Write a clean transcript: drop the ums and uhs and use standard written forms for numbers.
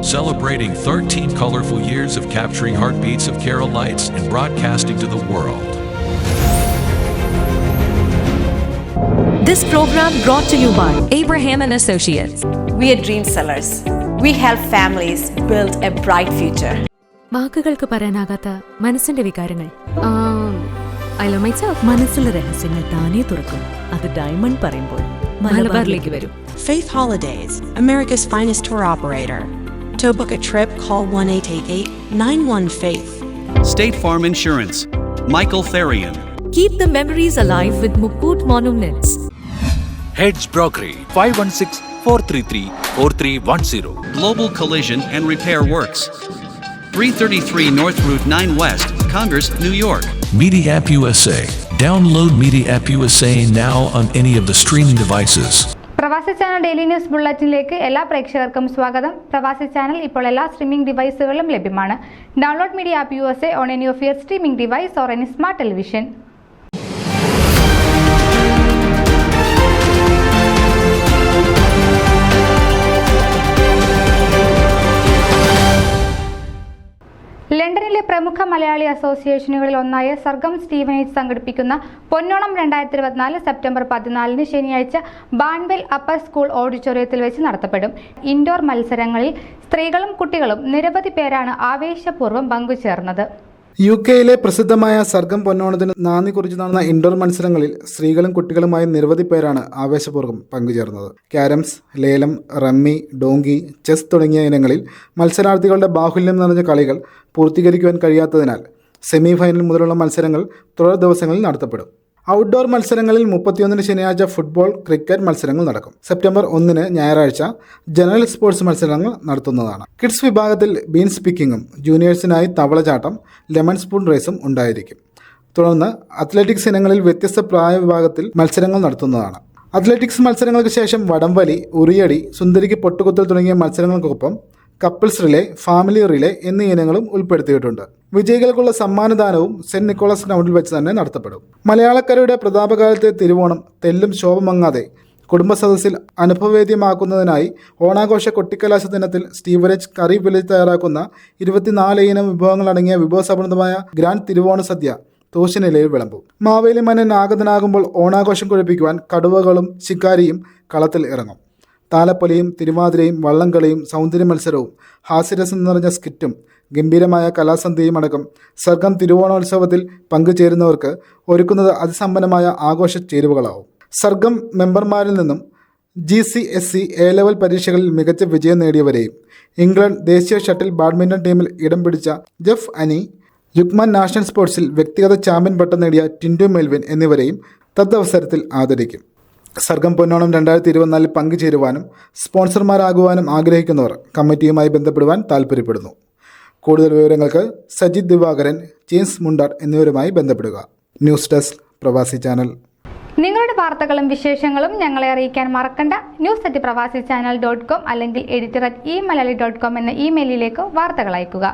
celebrating 13 colorful years of capturing heartbeats of Kerala lights and broadcasting to the world. This program brought to you by Abraham and Associates. We are dream sellers. We help families build a bright future. വാക്കുകൾക്ക് പറയാനാകാത്ത മനസ്സിന്റെ വികാരങ്ങൾ. I love myself. മനസ്സിലെ രഹസ്യങ്ങൾ താനേ തുറക്കും. അത് diamond പറയുമ്പോൾ മലബാറിലേക്ക് വരും. Faith Holidays, America's finest tour operator. To book a trip, call 1-888-91-FAITH. State Farm Insurance, Michael Therian. Keep the memories alive with Mukut Monuments. Heads Brokery 516-433-4310. Global Collision and Repair Works, 333 North Route 9 West, Congress, New York. Media App USA. Download Media App USA now on any of the streaming devices. പ്രവാസി channel daily news ബുള്ളറ്റിനിലേക്ക് എല്ലാ പ്രേക്ഷകർക്കും സ്വാഗതം. പ്രവാസി channel ഇപ്പോൾ എല്ലാ streaming ഡിവൈസുകളിലും ലഭ്യമാണ്. Download media app USA on any of your streaming device or any smart television. ലണ്ടനിലെ പ്രമുഖ മലയാളി അസോസിയേഷനുകളിൽ ഒന്നായ സർഗം സ്റ്റീവനേജ് സംഘടിപ്പിക്കുന്ന പൊന്നോണം 2024 സെപ്റ്റംബർ 14 ശനിയാഴ്ച ബാൻവെൽ അപ്പർ സ്കൂൾ ഓഡിറ്റോറിയത്തിൽ വെച്ച് നടത്തപ്പെടും. ഇൻഡോർ മത്സരങ്ങളിൽ സ്ത്രീകളും കുട്ടികളും നിരവധി പേരാണ് ആവേശപൂർവ്വം പങ്കുചേർന്നത്. UK-യിലെ പ്രസിദ്ധമായ സർഗം പൊന്നോണത്തിന് നാന്ദി കുറിച്ച് നടന്ന ഇൻഡോർ മത്സരങ്ങളിൽ സ്ത്രീകളും കുട്ടികളുമായി നിരവധി പേരാണ് ആവേശപൂർവ്വം പങ്കുചേർന്നത്. ക്യാരംസ്, ലേലം, റമ്മി, ഡോങ്കി, ചെസ് തുടങ്ങിയ ഇനങ്ങളിൽ മത്സരാർത്ഥികളുടെ ബാഹുല്യം നിറഞ്ഞ കളികൾ പൂർത്തീകരിക്കുവാൻ കഴിയാത്തതിനാൽ സെമി ഫൈനൽ മുതലുള്ള മത്സരങ്ങൾ തുടർ ദിവസങ്ങളിൽ നടത്തപ്പെടും. ഔട്ട്ഡോർ മത്സരങ്ങളിൽ 31 ശനിയാഴ്ച ഫുട്ബോൾ, ക്രിക്കറ്റ് മത്സരങ്ങൾ നടക്കും. സെപ്റ്റംബർ 1 ഞായറാഴ്ച ജനറൽ സ്പോർട്സ് മത്സരങ്ങൾ നടത്തുന്നതാണ്. കിഡ്സ് വിഭാഗത്തിൽ ബീൻസ് പിക്കിങ്ങും ജൂനിയേഴ്സിനായി തവളചാട്ടം, ലെമൺ സ്പൂൺ റേസും ഉണ്ടായിരിക്കും. തുടർന്ന് അത്ലറ്റിക്സ് ഇനങ്ങളിൽ വ്യത്യസ്ത പ്രായ വിഭാഗത്തിൽ മത്സരങ്ങൾ നടത്തുന്നതാണ്. അത്ലറ്റിക്സ് മത്സരങ്ങൾക്ക് ശേഷം വടംവലി, ഉറിയടി, സുന്ദരിക്ക് പൊട്ടുകുത്തൽ തുടങ്ങിയ മത്സരങ്ങൾക്കൊപ്പം കപ്പിൾസ് റിലേ, ഫാമിലി റിലേ എന്നീ ഇനങ്ങളും ഉൾപ്പെടുത്തിയിട്ടുണ്ട്. വിജയികൾക്കുള്ള സമ്മാനദാനവും സെന്റ് നിക്കോളാസ് ഗ്രൗണ്ടിൽ വെച്ച് തന്നെ നടത്തപ്പെടും. മലയാളക്കരയുടെ പ്രതാപകാലത്തെ തിരുവോണം തെല്ലും ശോഭമങ്ങാതെ കുടുംബസദസ്സിൽ അനുഭവവേദ്യമാക്കുന്നതിനായി ഓണാഘോഷ കൊട്ടിക്കലാശ ദിനത്തിൽ സ്റ്റീവനേജ് കറി വില്ലേജ് തയ്യാറാക്കുന്ന 24 ഇനം വിഭവങ്ങളടങ്ങിയ വിഭവസമൃദ്ധമായ ഗ്രാൻഡ് തിരുവോണ സദ്യ തോശിനിലയിൽ വിളമ്പും. മാവേലി മന്നൻ ആഗതനാകുമ്പോൾ ഓണാഘോഷം കൊഴിപ്പിക്കുവാൻ കടുവകളും ശിക്കാരിയും കളത്തിൽ ഇറങ്ങും. താലപ്പൊലിയും തിരുവാതിരയും വള്ളംകളിയും സൗന്ദര്യ മത്സരവും ഹാസ്യരസം നിറഞ്ഞ സ്കിറ്റും ഗംഭീരമായ കലാസന്ധ്യയും അടക്കം സർഗം തിരുവോണോത്സവത്തിൽ പങ്കുചേരുന്നവർക്ക് ഒരുക്കുന്നത് അതിസമ്പന്നമായ ആഘോഷ ചേരുവകളാവും. സർഗം മെമ്പർമാരിൽ നിന്നും GCSE A-ലെവൽ പരീക്ഷകളിൽ മികച്ച വിജയം നേടിയവരെയും ഇംഗ്ലണ്ട് ദേശീയ ഷട്ടിൽ ബാഡ്മിൻ്റൺ ടീമിൽ ഇടം പിടിച്ച ജെഫ് അനി, യുക്മാൻ നാഷണൽ സ്പോർട്സിൽ വ്യക്തിഗത ചാമ്പ്യൻ പട്ടം നേടിയ ടിൻഡു മെൽവിൻ എന്നിവരെയും തദ്വസരത്തിൽ ആദരിക്കും. സർഗം പൊന്നോണം 2024 പങ്കുചേരുവാനും സ്പോൺസർമാരാകുവാനും ആഗ്രഹിക്കുന്നവർ കമ്മിറ്റിയുമായി ബന്ധപ്പെടുവാൻ താൽപ്പര്യപ്പെടുന്നു. കൂടുതൽ വിവരങ്ങൾക്ക് സജിത് ദിവാകരൻ, ജെയിംസ് മുണ്ടാട്ട് എന്നിവരുമായി ബന്ധപ്പെടുക. ന്യൂസ് ഡെസ്ക് പ്രവാസി ചാനൽ. നിങ്ങളുടെ വാർത്തകളും വിശേഷങ്ങളും ഞങ്ങളെ അറിയിക്കാൻ മറക്കണ്ട. news@pravasichannel.com അല്ലെങ്കിൽ editor@eMalayali.com എന്ന ഇമെയിലിലേക്ക് വാർത്തകൾ അയക്കുക.